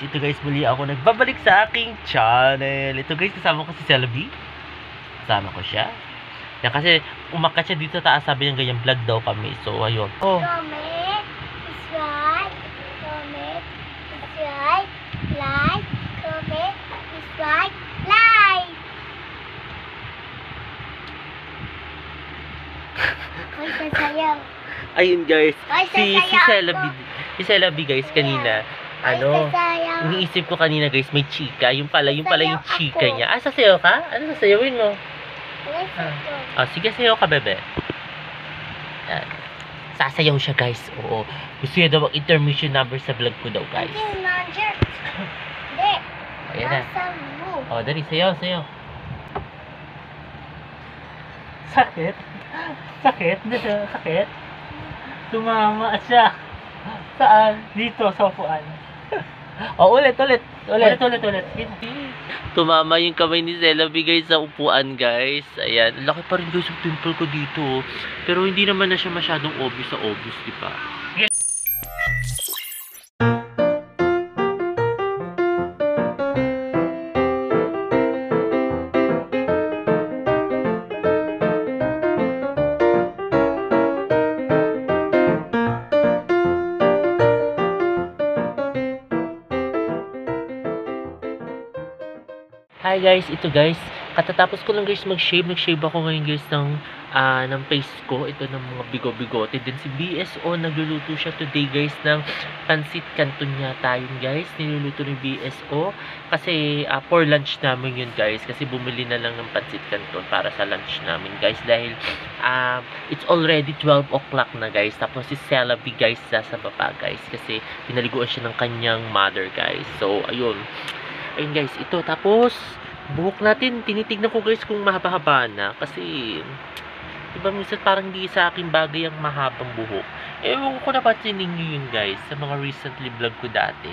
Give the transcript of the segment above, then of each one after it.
ito guys, muli ako nagbabalik sa aking channel. Ito guys, kasama ko si Celaby. Kasama ko siya. Yan kasi umakyat siya dito taas, sabi niya ganyan vlog daw kami. So ayun. Oh. Comment, subscribe, comment, subscribe, like, comment, subscribe, like. Hoy, sasayaw. Ayun guys, Ay, si sasayaw Celaby guys kanina. Iniisip ko kanina guys, may chika. Yung pala yung chika niya. Ah, sasayaw ka? Ano sasayawin mo? Sige, sayaw ka, bebe. Sasayaw siya guys. Oo. Gusto niya daw ang intermission number sa vlog ko daw guys. Hindi. Ayan na. Dali, sayaw. Sakit? Sakit? Tumama siya. Saan? Dito, sa upuan. Ulit. Tumama yung kamay ni Celaby guys sa upuan guys. Ayan. Laki pa rin guys yung pimple ko dito. Pero hindi naman na siya masyadong obvious sa obvious, diba? Hi guys, ito guys, katatapos ko lang guys mag-shave. Nag-shave ako ngayon guys ng face ko. Ito ng mga bigo-bigote. Then si BSO, nagluluto siya today guys ng pansit canton yata yun guys. Niluluto ni BSO. Kasi for lunch namin yun guys. Kasi bumili na lang ng pansit canton para sa lunch namin guys. Dahil it's already 12 o'clock na guys. Tapos si Celaby guys sa baba guys. Kasi pinaliguan siya ng kanyang mother guys. So ayun guys, ito. Tapos buhok natin, tinitignan ko guys kung mahaba-haba na. Kasi diba minsan parang hindi sa akin bagay ang mahabang buhok. Ewan ko napansin ninyo yun guys sa mga recently vlog ko dati.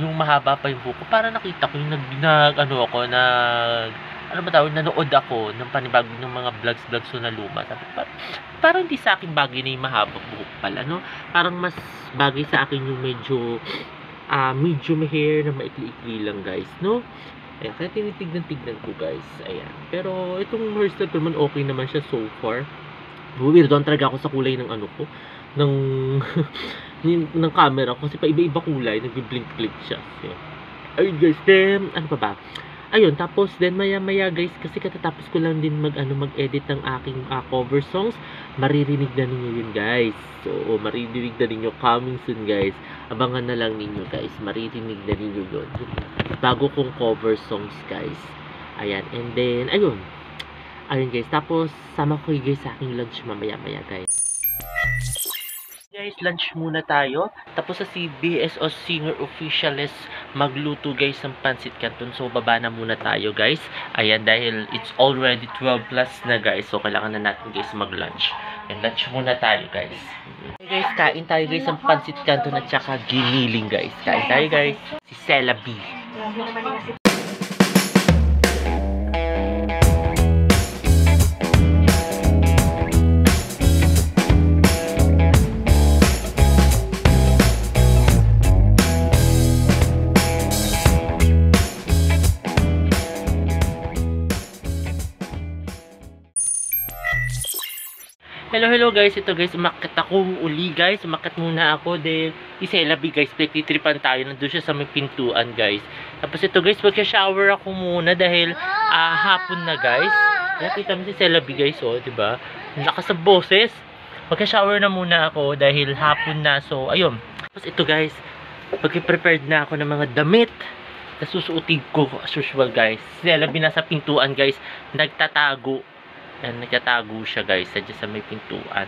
Yung mahaba pa yung buhok ko. Para nakita ko yung nanood ako ng panibagong ng mga vlogs na luma. Sabi, parang hindi sa akin bagay na yung mahabang buhok pala, no? Parang mas bagay sa akin yung medyo medium hair na maikli-ikli lang guys, no? Ayan, kaya tinitignan ko guys. Ayan. Pero itong hairstyle ko naman okay naman siya so far. Weirdoan talaga ako sa kulay ng ko, ng camera ko kasi pa iba-iba kulay, nagbi-blink-blink siya. Ayan. Ayun guys, then ano pa ba? Ayun, tapos then maya-maya guys, kasi katatapos ko lang din mag-edit ng aking cover songs. Maririnig na ninyo yun guys. So, maririnig na ninyo coming soon guys. Abangan na lang ninyo guys. Maririnig na ninyo yun. Bago kong cover songs guys. Ayan, and then ayun guys, tapos sama ko guys sa aking lunch mamaya-maya guys. Guys, lunch muna tayo. Tapos sa BSO Singer Officiales magluto guys ng pansit canton. So baba na muna tayo guys. Ayan, dahil it's already 12 plus na guys. So kailangan na natin guys mag-lunch. And lunch muna tayo guys. Okay guys, kain tayo guys ng pansit canton at saka giniling guys. Kain tayo guys. Si Celaby. Hello guys, ito guys, umakyat ako uli guys, umakyat muna ako, then si Celaby guys, pagtitripan tayo, nandun siya sa may pintuan guys. Tapos ito guys, magka-shower ako muna dahil hapon na guys. Nakita mo si Celaby guys, oh, diba? Lakas ng boses. Magka-shower na muna ako dahil hapon na, so ayun. Tapos ito guys, pag-prepared na ako ng mga damit na susuotin ko as usual guys. Si Celaby nasa pintuan guys, nagtatago. And nagtatago siya guys sa may pintuan.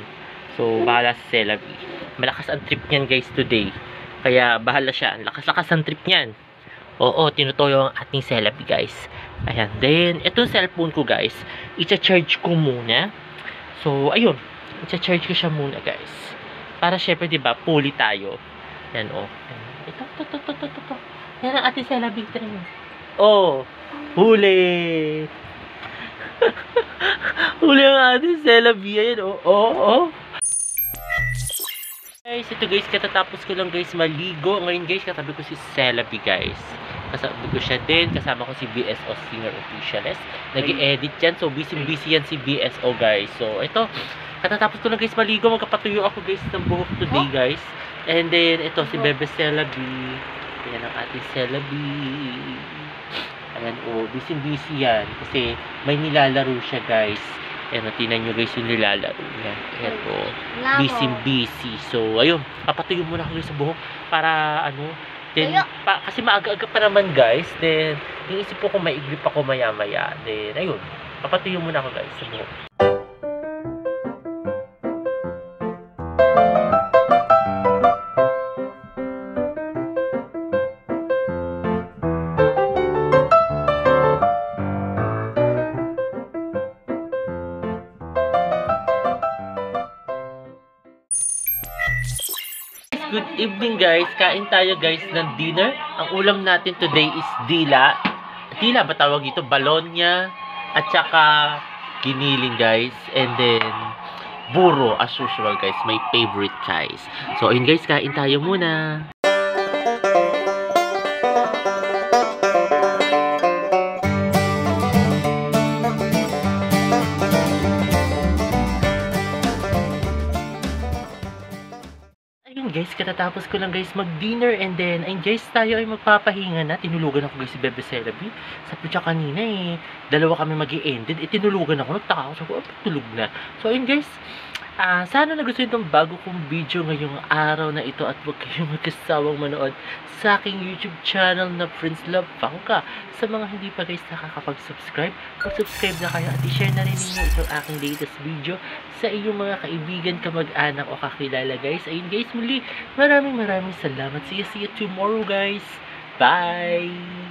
So bahala si Celaby. Malakas ang trip niyan guys today. Kaya bahala siya. Lakas-lakas ang trip niyan. Oo, tinutoyo ang ating Celaby guys. Ayan. Then itong cellphone ko guys, i-charge ko muna. So ayun, i-charge ko siya muna guys. Para syempre 'di ba, fully tayo. Yan oh. Ito. Yan ang ating Celaby train. Oh, huli. Huli ang ating Celaby. Ayan, oh. Guys, ito guys, katatapos ko lang guys maligo. Ngayon guys, katabi ko si Celabi guys. Kasabi ko siya din. Kasama ko si BSO Singer Officialist. Nag-edit yan. So, busy-busy yan si BSO guys. So, ito. Katatapos ko lang guys maligo. Magkapatuyo ako guys ng buhok today guys. And then, ito si Bebe Celabi. Ayan ang ating Celabi. Ayan, busy-busy yan. Kasi may nilalaro siya guys. Ayan, tinan nyo guys yung nilalaro niya. Ayan po. Busy-busy. So, ayun. Papatuyo muna ako guys sa buhok. Para, then, kasi maaga-aga pa naman guys. Then, iisip ko kung maigrip ako maya-maya. Then, ayun. Papatuyo muna ako guys sa buhok. Good evening guys. Kain tayo guys ng dinner. Ang ulam natin today is dila. Dila ba tawag ito? Bologna at saka giniling guys. And then buro as usual guys. My favorite guys. So ayun guys, kain tayo muna. Guys, katatapos ko lang guys mag-dinner and then ayun guys, tayo ay magpapahinga na. Tinulugan ako guys si Bebe Celabi. Sabi siya kanina dalawa kami mag-i-ended. Tinulugan ako, nagtaka ako. Sabi ko, tulog na. So ayun guys, sana nagustuhan itong bago kong video ngayong araw na ito at huwag kayong magkasawang manood sa aking YouTube channel na Friends Love Bangka. Sa mga hindi pa guys nakakapag-subscribe, mag-subscribe na kayo at i-share na rin ninyo itong aking latest video sa iyong mga kaibigan, kamag-anak o kakilala guys. Ayun guys, muli maraming salamat. See you tomorrow guys. Bye!